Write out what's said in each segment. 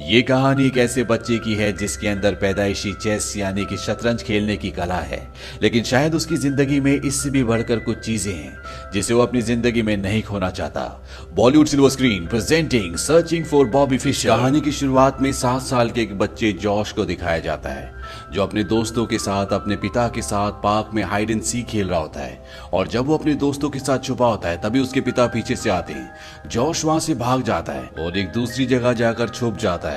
ये कहानी एक ऐसे बच्चे की है जिसके अंदर पैदाइशी चेस यानी कि शतरंज खेलने की कला है, लेकिन शायद उसकी जिंदगी में इससे भी बढ़कर कुछ चीजें हैं जिसे वो अपनी जिंदगी में नहीं खोना चाहता। Bollywood silver screen presenting searching for Bobby Fischer. कहानी की शुरुआत में 7 साल के एक बच्चे जॉश को दिखाया जाता है जो अपने दोस्तों के साथ अपने पिता के साथ पार्क में हाइड एंड सीक खेल रहा होता है, और जब वो अपने दोस्तों के साथ छुपा होता है तभी उसके पिता पीछे से आते हैं। जॉश वहां से भाग जाता है और एक दूसरी जगह जाकर छुप जाता है।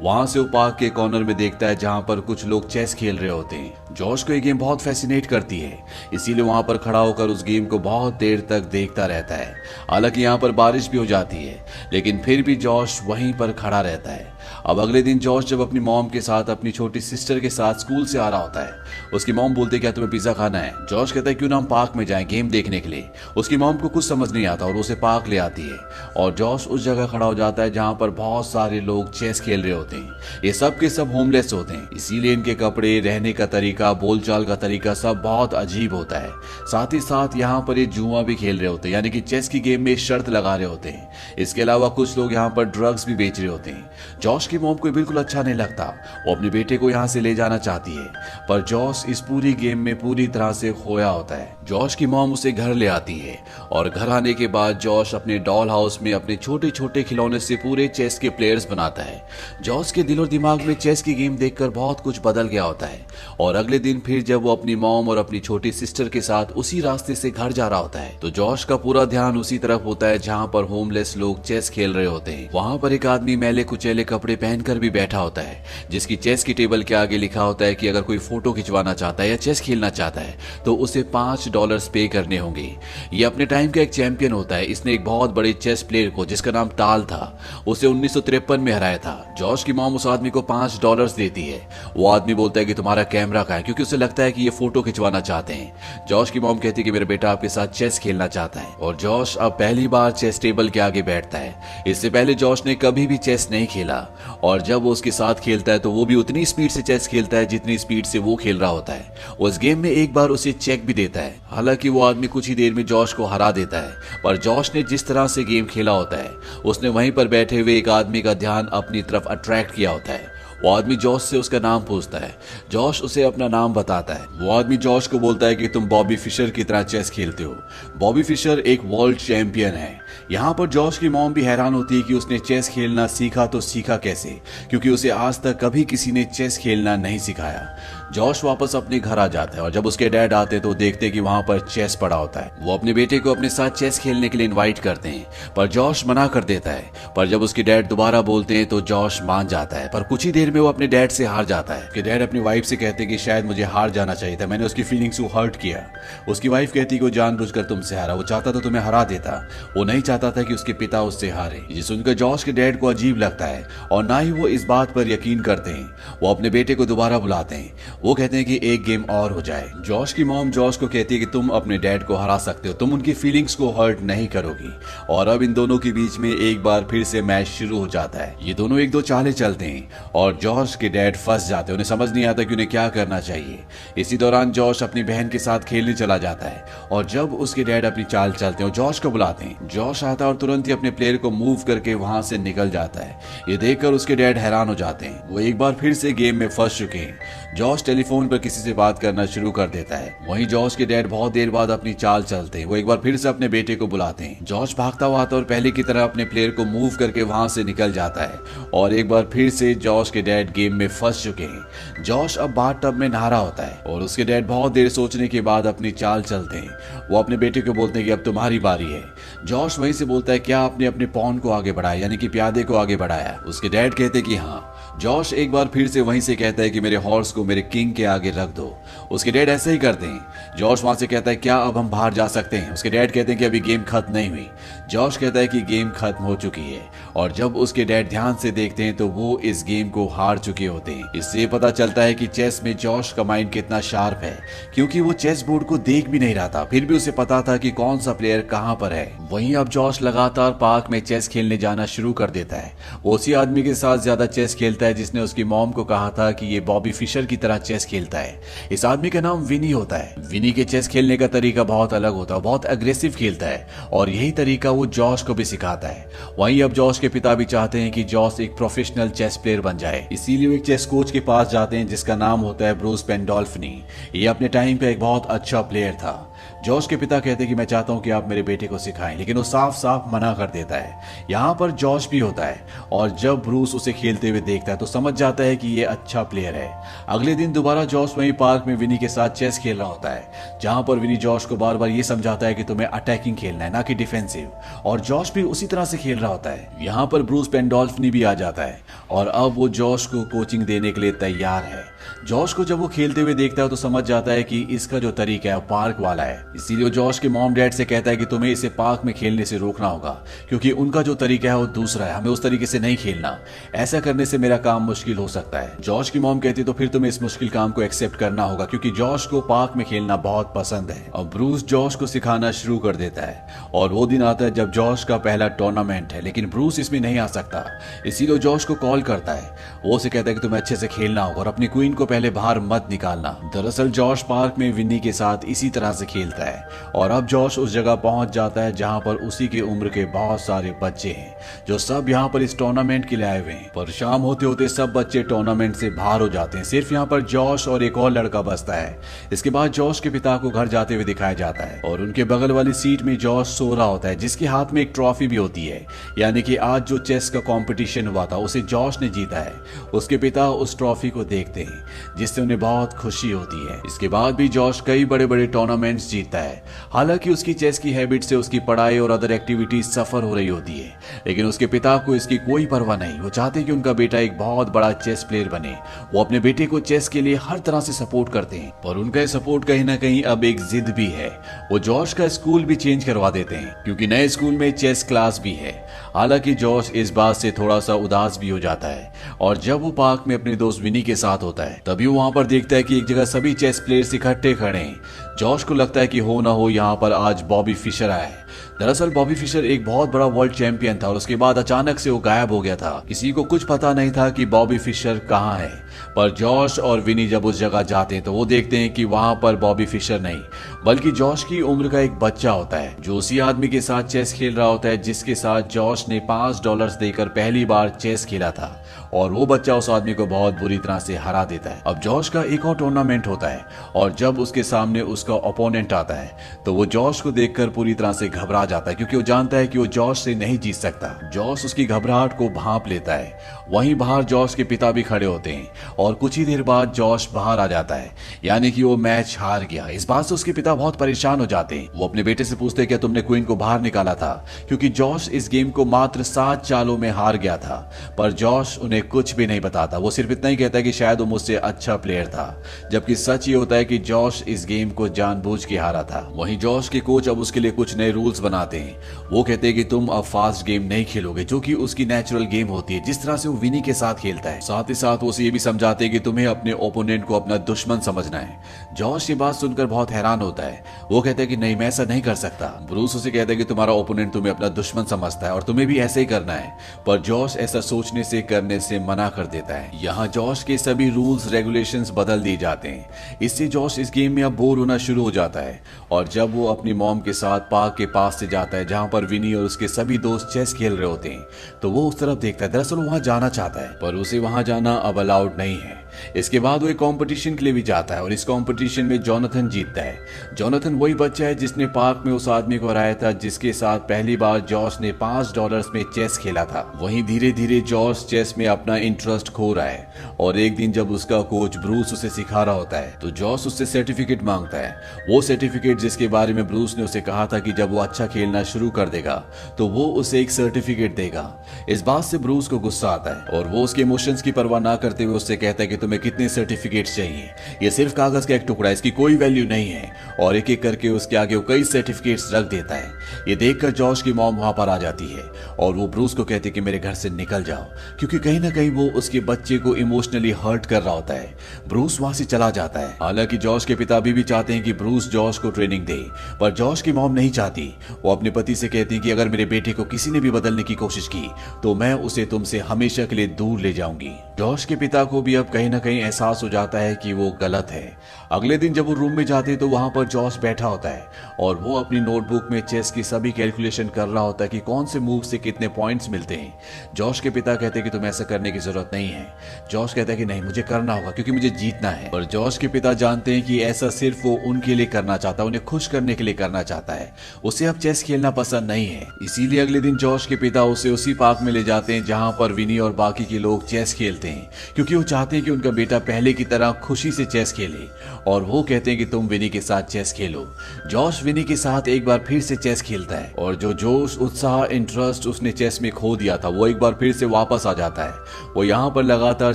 वहां से वो पार्क के कॉर्नर में देखता है जहां पर कुछ लोग चेस खेल रहे होते हैं। जॉश को ये गेम बहुत फैसिनेट करती है, इसीलिए वहां पर खड़ा होकर उस गेम को बहुत देर तक देखता रहता है। हालांकि यहाँ पर बारिश भी हो जाती है, लेकिन फिर भी जॉश वहीं पर खड़ा रहता है। अब अगले दिन जॉश जब अपनी मॉम के साथ अपनी छोटी सिस्टर के साथ स्कूल से आ रहा होता है, उसकी मॉम बोलती है क्या तुम्हें पिज्जा खाना है। जॉश कहता है क्यों ना हम पार्क में जाएं गेम देखने के लिए। उसकी मॉम को कुछ समझ नहीं आता और उसे पार्क ले आती है, और जॉश उस जगह खड़ा हो जाता है जहां पर बहुत सारे लोग चेस खेल रहे होते हैं। ये सब के सब होमलेस होते हैं, इसीलिए इनके कपड़े, रहने का तरीका, बोलचाल का तरीका सब बहुत अजीब होता है। साथ ही साथ यहाँ पर ये जुआ भी खेल रहे होते हैं, यानी कि चेस की गेम में शर्त लगा रहे होते हैं। इसके अलावा कुछ लोग यहाँ पर ड्रग्स भी बेच रहे होते हैं। जॉश की मॉम को बिल्कुल अच्छा नहीं लगता, वो अपने बेटे को यहाँ से ले जाना चाहती है, पर जॉश इस पूरी गेम में पूरी तरह से खोया होता है। जॉश की मॉम उसे घर ले आती है, और घर आने के बाद जॉश अपने डॉल हाउस में अपने छोटे छोटे खिलौने से पूरे चेस के प्लेयर्स बनाता है। जॉश के दिल और दिमाग में चेस की गेम देखकर बहुत कुछ बदल गया होता है, और अगले दिन फिर जब वो अपनी मॉम और अपनी छोटी सिस्टर के साथ उसी रास्ते से घर जा रहा होता है तो जॉश का पूरा ध्यान उसी तरफ होता है जहाँ पर होमलेस लोग चेस खेल रहे होते हैं। वहां पर एक आदमी मैले कुचैले कपड़े पहनकर भी बैठा होता है, जिसकी चेस की टेबल के आगे लिखा होता है कि अगर कोई फोटो खिंचवाना चाहता है या चेस खेलना चाहता है तो उसे $5 पे करने होंगे। ये अपने टाइम का एक चैंपियन होता है। इसने एक बहुत बड़े चेस प्लेयर को जिसका नाम टाल था, उसे 1953 में हराया था। जॉश की मॉम उस आदमी को $5 देती है। वो आदमी बोलता है कि तुम्हारा कैमरा कहाँ है, क्योंकि उसे लगता है कि ये फोटो खिंचवाना चाहते हैं। जॉश की मॉम कहती है कि मेरा बेटा आपके साथ चेस खेलना चाहता है, और जॉश अब पहली बार चेस टेबल के आगे बैठता है। इससे पहले जॉश ने कभी भी चेस नहीं खेला, और जब वो उसके साथ खेलता है तो वो भी उतनी स्पीड से चेस खेलता है जितनी स्पीड से वो खेल रहा होता है। उस गेम में एक बार उसे चेक भी देता है। हालांकि वो आदमी कुछ ही देर में जॉश को हरा देता है, पर जॉश ने जिस तरह से गेम खेला होता है उसने वहीं पर बैठे हुए एक आदमी का ध्यान अपनी तरफ अट्रैक्ट किया होता है। वो आदमी जॉश से उसका नाम पूछता है। जॉश उसे अपना नाम बताता है। वो आदमी जॉश को बोलता है कि तुम बॉबी फिशर की तरह चेस खेलते हो। बॉबी फिशर एक वर्ल्ड चैंपियन है। यहाँ पर जॉश की मॉम भी हैरान होती है कि उसने चेस खेलना सीखा तो सीखा कैसे, क्योंकि उसे आज तक कभी किसी ने चेस खेलना नहीं सिखाया। जॉश वापस अपने घर आ जाता है, और जब उसके डैड आते तो देखते कि वहां पर चेस पड़ा होता है। वो अपने बेटे को अपने साथ चेस खेलने के लिए इनवाइट करते हैं, पर जॉश मना कर देता है। पर जब उसके डैड दोबारा बोलते हैं तो जॉश मान जाता है, पर कुछ ही देर में वो अपने डैड से हार जाता है। उसके डैड अपनी वाइफ से कहते हैं कि शायद मुझे हार जाना चाहिए था, मैंने उसकी फीलिंग्स को हर्ट किया। उसकी वाइफ कहती है कि वो जानबूझकर तुमसे हारा, वो चाहता तो तुम्हें हरा देता, वो नहीं चाहता था कि उसके पिता उससे हारे। ये सुनकर जॉश के डैड को अजीब लगता है, और ना ही वो इस बात पर यकीन करते हैं। वो अपने बेटे को दोबारा बुलाते हैं। वो कहते हैं कि एक गेम और हो जाए। जॉश की मॉम जॉश को कहती है कि तुम अपने डैड को हरा सकते हो, तुम उनकी फीलिंग्स को हर्ट नहीं करोगी। और अब इन दोनों के बीच में एक बार फिर से मैच शुरू हो जाता है। ये दोनों एक दो चालें चलते हैं, और जॉश के डैड फंस जाते हैं। उन्हें समझ नहीं आता कि उन्हें क्या करना चाहिए। इसी दौरान जॉश अपनी बहन के साथ खेलने चला जाता है, और जब उसके डैड अपनी चाल चलते हैं और जॉश को बुलाते हैं, जॉश आता है और तुरंत ही अपने प्लेयर को मूव करके वहां से निकल जाता है। ये देखकर उसके डैड हैरान हो जाते हैं। वो एक बार फिर से गेम में फंस चुके हैं। जॉश टेलीफोन पर किसी से बात करना शुरू कर देता है। वहीं जॉश के डैड बहुत देर बाद अपनी चाल चलते हैं। वो एक बार फिर से अपने बेटे को बुलाते हैं। जॉश भागता हुआ आता है और पहले की तरह अपने प्लेयर को मूव करके वहां से निकल जाता है, और एक बार फिर से जॉश के डैड गेम में फंस चुके हैं। जॉश अब बाथ-टब में नहा रहा होता है, और उसके डैड बहुत देर सोचने के बाद अपनी चाल चलते हैं। वो अपने बेटे को बोलते हैं कि अब तुम्हारी बारी है। जॉश वहीं से बोलता है क्या आपने अपने पॉन को आगे बढ़ाया, यानी कि प्यादे को आगे बढ़ाया। उसके डैड कहते हैं कि हाँ। जॉश एक बार फिर से वहीं से कहता है कि मेरे हॉर्स को मेरे किंग के आगे रख दो। उसके डैड ऐसे ही करते हैं। जॉश वहां से कहता है क्या अब हम बाहर जा सकते हैं। उसके डैड कहते हैं कि अभी गेम खत्म नहीं हुई। जॉश कहता है कि गेम खत्म हो चुकी है, और जब उसके डैड ध्यान से देखते हैं तो वो इस गेम को हार चुके होते हैं। इससे पता चलता है कि चेस में जॉश का माइंड कितना शार्प है, क्योंकि वो चेस बोर्ड को देख भी नहीं रहा था, फिर भी उसे पता था कि कौन सा प्लेयर कहां पर है। वहीं अब जॉश लगातार पार्क में चेस खेलने जाना शुरू कर देता है। वो उसी आदमी के साथ ज्यादा चेस खेलता मिलता है जिसने उसकी मॉम को कहा था कि ये बॉबी फिशर की तरह चेस खेलता है। इस आदमी का नाम विनी होता है। विनी के चेस खेलने का तरीका बहुत अलग होता है, बहुत अग्रेसिव खेलता है और यही तरीका वो जॉश को भी सिखाता है। वहीं अब जॉश के पिता भी चाहते हैं कि जॉश एक प्रोफेशनल चेस प्लेयर बन जाए, इसीलिए वो एक चेस कोच के पास जाते हैं जिसका नाम होता है ब्रूस पेंडोल्फनी। ये अपने टाइम पे एक बहुत अच्छा प्लेयर था। जॉश के पिता कहते हैं कि मैं चाहता हूं कि आप मेरे बेटे को सिखाएं, लेकिन वो साफ साफ मना कर देता है। यहाँ पर जॉश भी होता है और जब ब्रूस उसे खेलते हुए देखता है तो समझ जाता है कि ये अच्छा प्लेयर है। अगले दिन दोबारा जॉश वहीं पार्क में विनी के साथ चेस खेल रहा होता है, जहां पर विनी जॉश को बार बार ये समझाता है कि तुम्हें अटैकिंग खेलना है, ना कि डिफेंसिव, और जॉश भी उसी तरह से खेल रहा होता है। यहाँ पर ब्रूस पेंडोल्फनी भी आ जाता है और अब वो जॉश को कोचिंग देने के लिए तैयार है। जॉश को जब वो खेलते हुए देखता है तो समझ जाता है कि इसका जो तरीका है पार्क वाला है, इसीलिए वो जॉश के मॉम डैड से कहता है कि तुम्हें इसे पार्क में खेलने से रोकना होगा, क्योंकि उनका जो तरीका है वो दूसरा है, हमें उस तरीके से नहीं खेलना, ऐसा करने से मेरा काम मुश्किल हो सकता है। जॉश की मॉम कहती तो फिर तुम्हें इस मुश्किल काम को एक्सेप्ट करना होगा, क्योंकि जॉश को पार्क में खेलना बहुत पसंद है। और ब्रूस जॉश को सिखाना शुरू कर देता है और वो दिन आता है जब जॉश का पहला टूर्नामेंट है, लेकिन ब्रूस इसमें नहीं आ सकता, इसीलिए जॉश को कॉल करता है। वो उसे कहता है कि तुम्हें अच्छे से खेलना होगा और अपनी क्वीन को पहले बाहर मत निकालना। दरअसल जॉश पार्क में विनी के साथ इसी तरह से खेलता है और अब जॉश उस जगह पहुंच जाता है जहां पर उसी के उम्र के बहुत सारे बच्चे हैं जो सब यहां पर इस टूर्नामेंट के लिए आए हुए हैं। पर शाम होते होते सब बच्चे टूर्नामेंट से बाहर हो जाते हैं, सिर्फ यहां पर जॉश और एक और लड़का बचता है। इसके बाद जॉश के पिता को घर जाते हुए दिखाया जाता है और उनके बगल वाली सीट में जॉश सो रहा होता है, जिसके हाथ में एक ट्रॉफी भी होती है, यानी कि आज जो चेस का कंपटीशन हुआ था उसे जॉश ने जीता है। उसके पिता उस ट्रॉफी को देखते हैं जिससे उन्हें बहुत खुशी होती है। इसके बाद भी जॉश कई बड़े बड़े टूर्नामेंट्स जीतता है। हालांकि उसकी चेस की हैबिट से उसकी पढ़ाई और अदर एक्टिविटीज सफर हो रही होती है, लेकिन उसके पिता को इसकी कोई परवाह नहीं। वो चाहते हैं कि उनका बेटा एक बहुत बड़ा चेस प्लेयर बने। वो अपने बेटे को चेस के लिए हर तरह से सपोर्ट करते हैं, पर उनका सपोर्ट कहीं ना कहीं अब एक जिद भी है। वो जॉश का स्कूल भी चेंज करवा देते हैं, क्योंकि नए स्कूल में चेस क्लास भी है। हालांकि जॉश इस बात से थोड़ा सा उदास भी हो जाता है और जब वो पार्क में अपने दोस्त विनी के साथ होता है तभी वो वहां पर देखता है कि एक जगह सभी चेस प्लेयर्स इकट्ठे खड़े हैं। जॉश को लगता है कि हो ना हो यहाँ पर आज बॉबी फिशर आया है। दरअसल बॉबी फिशर एक बहुत बड़ा वर्ल्ड चैंपियन था और उसके बाद अचानक से वो गायब हो गया था। किसी को कुछ पता नहीं था कि बॉबी फिशर कहाँ है, पर जॉश और विनी जब उस जगह जाते हैं तो वो देखते हैं कि वहां पर बॉबी फिशर नहीं बल्कि जॉश की उम्र का एक बच्चा होता है, जो उसी आदमी के साथ चेस खेल रहा होता है जिसके साथ जॉश ने $5 देकर पहली बार चेस खेला था, और वो बच्चा उस आदमी को बहुत बुरी तरह से हरा देता है। अब जॉश का एक और टूर्नामेंट होता है और जब उसके सामने उसका ओपोनेंट आता है तो वो जॉश को देखकर पूरी तरह से घबरा जाता है, क्योंकि वो जानता है कि वो जॉश से नहीं जीत सकता। जॉश उसकी घबराहट को भांप लेता है। वहीं बाहर जॉश के पिता भी खड़े होते हैं और कुछ ही देर बाद जॉश बाहर आ जाता है, यानी कि वो मैच हार गया। इस बात से उसके पिता बहुत परेशान हो जाते हैं। वो अपने बेटे से पूछते हैं क्या तुमने क्वीन को बाहर निकाला था, क्योंकि जॉश इस गेम को मात्र 7 चालों में हार गया था। पर जॉश उन्हें कुछ भी नहीं बताता, वो सिर्फ इतना ही कहता है कि शायद वो मुझसे अच्छा प्लेयर था, जबकि सच ये होता है कि जॉश इस गेम को जानबूझ के हारा था। वहीं जॉश के कोच अब उसके लिए कुछ नए रूल्स बनाते हैं। वो कहते हैं कि तुम अब फास्ट गेम नहीं खेलोगे, जो कि उसकी नेचुरल गेम होती है, जिस तरह से वो विनी के साथ खेलता है। साथ ही साथ वो उसे ये भी समझाते हैं कि तुम्हें अपने ओपोनेंट को अपना दुश्मन समझना है। जॉश ये बात सुनकर बहुत हैरान होता है। वो कहता है कि नहीं, मैं ऐसा नहीं कर सकता। ब्रूस उसे कहता है कि तुम्हारा ओपोनेंट तुम्हें अपना दुश्मन समझता है और तुम्हें भी ऐसे ही करना है, पर जॉश ऐसा सोचने से करने से मना कर देता है। यहाँ जॉश के सभी रूल्स रेगुलेशंस बदल दिए जाते हैं। इससे जॉश इस गेम में अब बोर होना शुरू हो जाता है और जब वो अपनी मॉम के साथ पार्क के पास से जाता है जहां पर विनी और उसके सभी दोस्त चेस खेल रहे होते हैं तो वो उस तरफ देखता है। दरअसल वहां जाना चाहता है पर उसे वहां जाना अब अलाउड नहीं है। इसके बाद वो एक कंपटीशन के लिए भी जाता है और इस कंपटीशन में जोनाथन जीतता है। जोनाथन वही बच्चा है जिसने पार्क में उस आदमी को हराया था जिसके साथ पहली बार जॉश ने $5 में चेस खेला था। वहीं धीरे धीरे जॉश चेस में अपना इंटरेस्ट खो रहा है और एक दिन जब उसका कोच ब्रूस उसे सिखा रहा होता है तो जॉश उससे सर्टिफिकेट मांगता है। वो सर्टिफिकेट जिसके बारे में ब्रूस ने उसे कहा था कि जब वो अच्छा खेलना शुरू कर देगा तो वो उसे एक सर्टिफिकेट देगा। इस बात से ब्रूस को गुस्सा आता है और वो उसके इमोशंस की परवाह ना करते हुए उससे कहता है कि तुम्हें कितने सर्टिफिकेट्स चाहिए, ये सिर्फ कागज का एक टुकड़ा है, इसकी कोई वैल्यू नहीं है। और एक एक करके उसके आगे वो कई सर्टिफिकेट्स रख देता है। ये देखकर जॉश की मॉम वहां पर आ जाती है और वो ब्रूस को कहती है कि मेरे घर से निकल जाओ, क्योंकि कहीं ना कहीं वो उसके बच्चे को इमोशनली हर्ट कर रहा होता है। ब्रूस वहां से चला जाता है। हालांकि जॉश के पिता भी चाहते हैं कि ब्रूस जॉश को ट्रेनिंग दे, पर जॉश की मॉम नहीं चाहती। वो अपने पति से कहती है कि अगर मेरे बेटे को किसी ने भी बदलने की कोशिश की तो मैं उसे तुमसे हमेशा के लिए दूर ले जाऊंगी। जॉश के पिता को भी अब कहीं ना कहीं एहसास हो जाता है कि वो गलत है। अगले दिन जब वो रूम में जाते तो वहां पर जॉश बैठा होता है और वो अपनी नोटबुक में चेस की सभी कैलकुलेशन कर रहा होता है कि कौन से मूव से कितने पॉइंट्स मिलते हैं। जॉश के पिता कहते हैं कि तुम ऐसा करने की जरूरत नहीं है। जॉश कहता है कि नहीं, मुझे करना होगा क्योंकि मुझे जीतना है। और जॉश के पिता जानते हैं कि ऐसा सिर्फ वो उनके लिए करना चाहता है, उन्हें खुश करने के लिए करना चाहता है। उसे अब चेस खेलना पसंद नहीं है। इसीलिए अगले दिन जॉश के पिता उसे उसी पार्क में ले जाते हैं जहां पर विनी और बाकी के लोग चेस खेलते हैं, क्योंकि वो चाहते हैं कि उनका बेटा पहले की तरह खुशी से चेस खेले। और वो कहते हैं कि तुम विनी के साथ चेस खेलो। जॉश विनी के साथ एक बार फिर से चेस खेलता है और जो जोश, उत्साह, इंटरेस्ट उसने चेस में खो दिया था वो एक बार फिर से वापस आ जाता है। वो यहाँ पर लगातार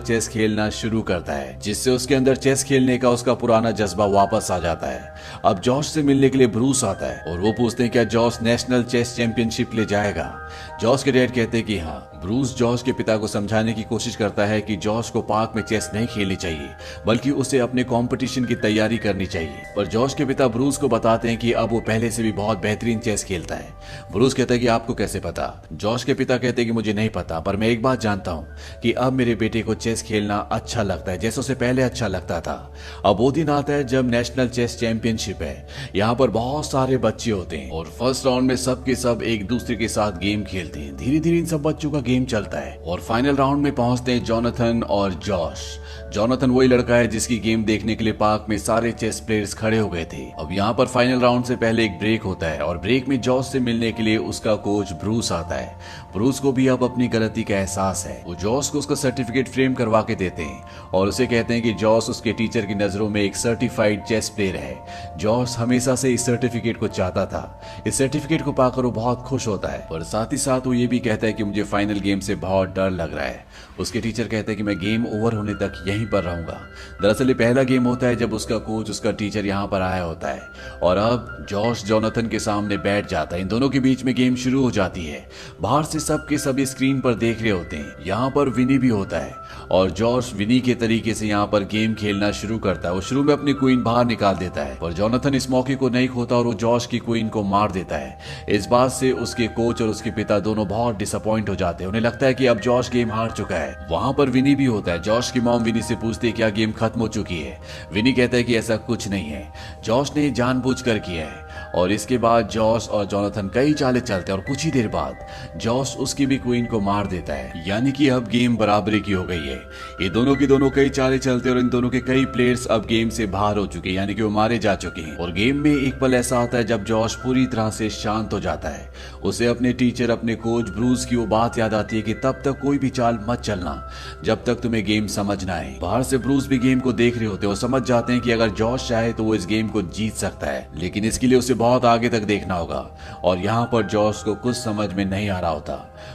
चेस खेलना शुरू करता है, जिससे उसके अंदर चेस खेलने का उसका पुराना जज्बा वापस आ जाता है। अब जॉश से मिलने के लिए ब्रूस आता है और वो पूछते हैं क्या जॉश नेशनल चेस चैंपियनशिप ले जाएगा। जॉश के डैड कहते हैं कि हाँ। ब्रूस जॉश के पिता को समझाने की कोशिश करता है कि जॉश को पार्क में चेस नहीं खेलनी चाहिए, बल्कि उसे अपने कंपटीशन की तैयारी करनी चाहिए। पर जॉश के पिता ब्रूस को बताते हैं कि अब वो पहले से भी बहुत बेहतरीन चेस खेलता है। ब्रूस कहता है कि आपको कैसे पता। जॉश के पिता कहते हैं कि मुझे नहीं पता, पर मैं एक बात जानता हूँ कि अब मेरे बेटे को चेस खेलना अच्छा लगता है, जैसे उसे पहले अच्छा लगता था। अब वो दिन आता है जब नेशनल चेस चैंपियनशिप है। यहाँ पर बहुत सारे बच्चे होते हैं और फर्स्ट राउंड में सब के सब एक दूसरे के साथ गेम खेलते हैं। धीरे धीरे इन सब बच्चों का गेम चलता है और फाइनल राउंड में पहुंचते हैं जोनाथन और जॉश। जोनाथन वही लड़का है जिसकी गेम देखने के लिए पार्क में सारे चेस प्लेयर्स खड़े हो गए थे। अब यहाँ पर फाइनल राउंड से पहले एक ब्रेक होता है और ब्रेक में जॉश से मिलने के लिए उसका कोच ब्रूस आता है। ब्रूस को भी अब अपनी गलती का एहसास है। वो जॉश को उसका सर्टिफिकेट फ्रेम करवा के देते हैं और उसे कहते हैं कि जॉश उसके टीचर की नजरों में एक सर्टिफाइड चेस प्लेयर है। जॉश हमेशा से इस सर्टिफिकेट को चाहता था। इस सर्टिफिकेट को पाकर वो बहुत खुश होता है, पर साथ ही साथ वो ये भी कहता है कि मुझे फाइनल गेम से बहुत डर लग रहा है। उसके टीचर कहते हैं कि मैं गेम ओवर होने तक यहीं पर रहूंगा। दरअसल ये पहला गेम होता है जब उसका कोच, उसका टीचर यहाँ पर आया होता है और अब जॉश जोनाथन के सामने बैठ जाता है। इन दोनों के बीच में गेम शुरू हो जाती है। बाहर से सबके सभी स्क्रीन पर देख रहे होते हैं। यहाँ पर विनी भी होता है और जॉश विनी के तरीके से यहाँ पर गेम खेलना शुरू करता है। वो शुरू में अपनी क्वीन बाहर निकाल देता है, पर जोनाथन इस मौके को नहीं खोता और वो जॉश की क्वीन को मार देता है। इस बात से उसके कोच और उसके पिता दोनों बहुत डिसअपॉइंट हो जाते हैं। उन्हें लगता है कि अब जॉश गेम हार चुका है। वहां पर विनी भी होता है। जॉश की मॉम विनी से पूछती है क्या गेम खत्म हो चुकी है। विनी कहता है कि ऐसा कुछ नहीं है, जॉश ने जानबूझकर किया है। और इसके बाद जॉश और जोनाथन कई चालें चलते हैं और कुछ ही देर बाद जॉश उसकी भी क्वीन को मार देता है। यानी कि अब गेम बराबरी की हो गई है। ये दोनों की दोनों कई चालें चलते हैं और इन दोनों के कई प्लेयर्स अब गेम से बाहर हो चुके हैं, यानी कि वो मारे जा चुके हैं। और गेम में एक पल ऐसा आता है जब जॉश पूरी तरह से शांत हो जाता है। उसे अपने टीचर, अपने कोच ब्रूस की वो बात याद आती है कि तब तक कोई भी चाल मत चलना जब तक तुम्हें गेम समझना है। बाहर से ब्रूस भी गेम को देख रहे होते हैं और समझ जाते हैं कि अगर जॉश चाहे तो वो इस गेम को जीत सकता है, लेकिन इसके लिए उसे बहुत आगे तक देखना होगा। और यहाँ पर जॉश को कुछ समझ में नहीं आ रहा होता।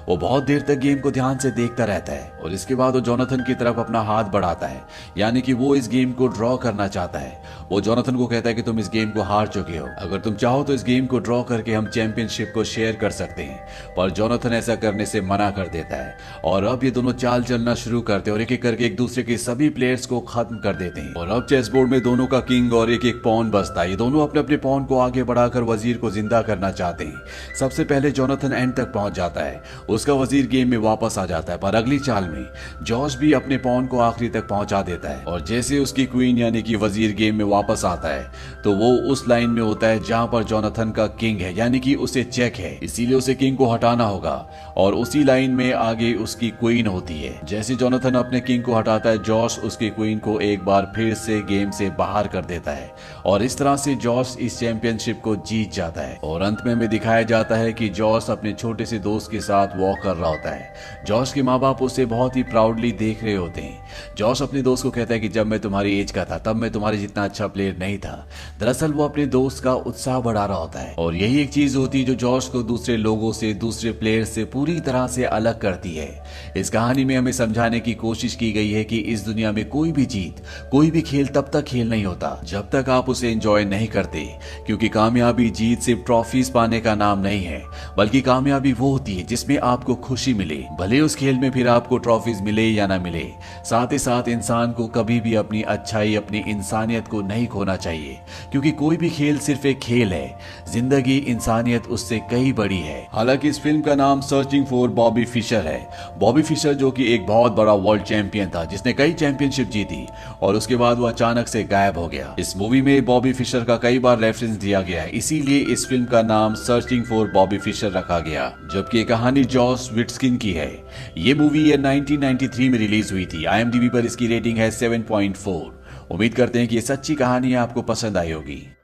वो बहुत देर तक गेम को ध्यान से देखता रहता है और इसके बाद वो जोनाथन की तरफ अपना हाथ बढ़ाता है, यानी कि वो इस गेम को ड्रॉ करना चाहता है। वो जोनाथन को कहता है कि तुम इस गेम को हार चुके हो, अगर तुम चाहो तो इस गेम को ड्रॉ करके हम चैंपियनशिप को शेयर कर सकते हैं। पर जोनाथन ऐसा करने से मना कर देता है और अब ये दोनों चाल चलना शुरू करते हैं और एक एक करके एक दूसरे के सभी प्लेयर्स को खत्म कर देते हैं। और अब चेस बोर्ड में दोनों का किंग और एक एक पॉन बचता है। ये दोनों अपने अपने पॉन को आगे बढ़ाकर वजीर को जिंदा करना चाहते हैं। सबसे पहले जोनाथन एंड तक पहुंच जाता है, उसका वजीर गेम में वापस आ जाता है। पर अगली चाल में जॉश भी अपने पॉन को आखिरी तक पहुंचा देता है और जैसे उसकी क्वीन यानी कि वजीर गेम में वापस आता है तो वो उस लाइन में होता है जहां पर जोनाथन का किंग है, यानी कि उसे चेक है, इसीलिए उसे किंग को हटाना होगा। और उसी लाइन में आगे उसकी क्वीन होती है। जैसे जोनाथन अपने किंग को हटाता है, जॉश उसकी क्वीन को एक बार फिर से गेम से बाहर कर देता है और इस तरह से जॉश इस चैंपियनशिप को जीत जाता है। और अंत में हमें दिखाया जाता है कि जॉश अपने छोटे से दोस्त के साथ वॉक कर रहा होता है। जॉश के माँ बाप उसे बहुत ही प्राउडली देख रहे होते हैं। जॉश अपने दोस्त को कहता है कि जब मैं तुम्हारी एज का था तब मैं तुम्हारे जितना अच्छा प्लेयर नहीं था। दरअसल वो अपने दोस्त का उत्साह बढ़ा रहा होता है और यही एक चीज होती है जो जॉश को दूसरे लोगों से, दूसरे प्लेयर से पूरी तरह से अलग करती है। इस कहानी में हमें समझाने की कोशिश की गई है कि इस दुनिया में कोई भी जीत, कोई भी खेल तब तक खेल नहीं होता जब तक आप उसे एंजॉय नहीं करते, क्योंकि कामयाबी, जीत सिर्फ ट्रॉफीज पाने का नाम नहीं है, बल्कि कामयाबी वो होती है जिसमें आपको खुशी मिले, भले उस खेल में फिर आपको ट्रॉफीज मिले या ना मिले। साथ साथ ही साथ इंसान को कभी भी अपनी अच्छाई, अपनी इंसानियत को नहीं खोना चाहिए, क्योंकि कोई भी खेल सिर्फ एक खेल है, जिंदगी इंसानियत उससे कई बड़ी है। हालांकि इस फिल्म का नाम सर्चिंग फॉर बॉबी फिशर है। बॉबी फिशर जो कि एक बहुत बड़ा वर्ल्ड चैंपियन था, जिसने कई चैंपियनशिप जीती और उसके बाद वो अचानक से गायब हो गया। इस मूवी में बॉबी फिशर का कई बार रेफरेंस दिया गया है, इसीलिए इस फिल्म का नाम सर्चिंग फॉर बॉबी फिशर रखा गया। जबकि कहानी जॉस विट्स्किन की है। ये मूवी 1993 में रिलीज हुई थी। IMDb पर इसकी रेटिंग है 7.4। उम्मीद करते हैं कि ये सच्ची कहानी आपको पसंद आई होगी।